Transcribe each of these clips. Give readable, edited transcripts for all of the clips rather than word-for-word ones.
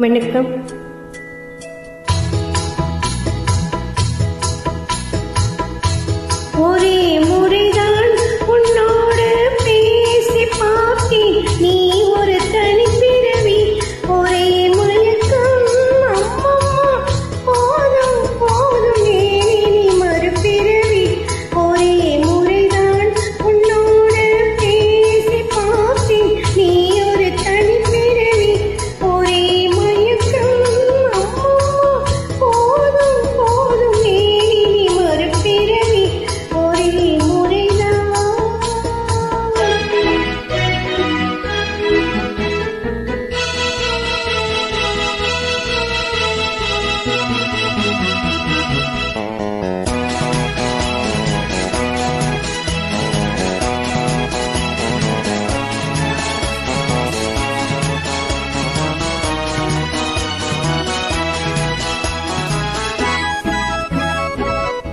வணக்கம். ஒரே முறைதான் உன்னோடு பேசி பார்த்தேன், நீ ஒரு தனிப்பிறவி, ஒரே மயக்கம் அம்மம்மா, போதும் போதும் ஏனே நீ மறுபிறவி. ஒரே முறைதான் உன்னோடு பேசி பார்த்தேன், நீ ஒரு தனிப்பிறவி, ஒரே மயக்கம் அம்மம்மா, போதும் போதும் ஏனே நீ மறுபிறவி. ஒரே முறைதான்.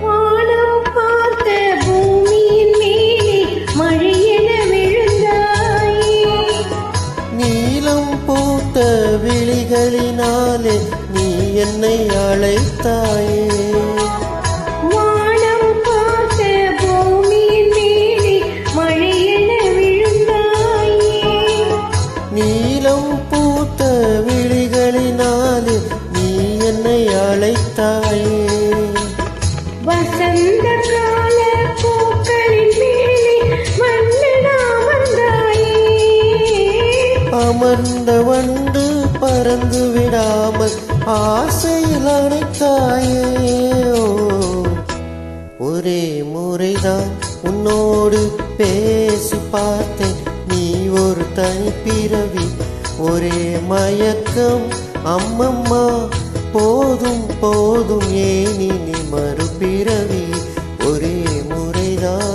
வானம் பார்த்த பூமியின் மேலே மழையென விழுந்தாயே, நீலம் பூத்த விழிகளினாலே நீ என்னை அழைத்தாயே. வானம் பார்த்த பூமியின் மேலே மழையென விழுந்தாயே, நீலம் பூத்த விழிகளினாலே நீ என்னை அழைத்தாயே. வசந்த கால பூக்களின் மேலே மன்னனா வந்தாயே, அமர்ந்த வண்டு பறந்து விடாமல் ஆசையில் அணைத்தாயே. ஓ, ஒரே முறைதான் உன்னோடு பேசி பார்த்தேன், நீ ஒரு தனிப்பிறவி, ஒரே மயக்கம் அம்மம்மா, போதும் போதும் ஏனி நீ மறுபிறவி. ஒரே முறைதான்.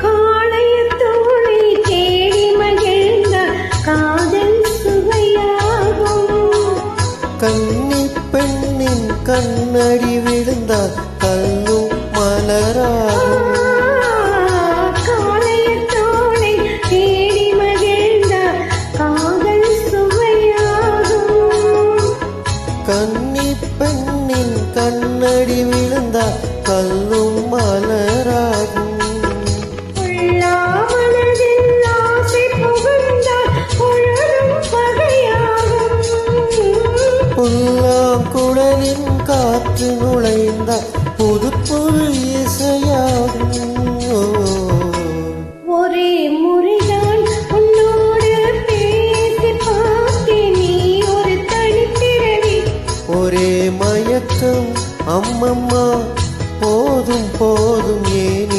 காளையத்தோளை தேடி மகிழ்ந்த காதல் சுவையாகும், கன்னி பெண்ணின் கண்ணடி விழுந்தால் கல்லும் மலராகும். காளையத்தோளை தேடி மகிழ்ந்த காதல் சுவையாகும், கன்னி பெண்ணின் கண்ணடி விழுந்தால் கல்லும் மலராகும். உள்ளா மனதில் ஆசை புகுந்தால் பொழுதும் பகையாகும், புல்லாங்குழலின் காற்று நுழைந்தால் புது புது இசையாகும். ஓ, ஒரே முறைதான் உன்னோடு பேசி பார்த்தேன், நீ ஒரு தனிப்பிறவி, ஒரே மயக்கம் அம்மம்மா, போதும் போதும் ஏன்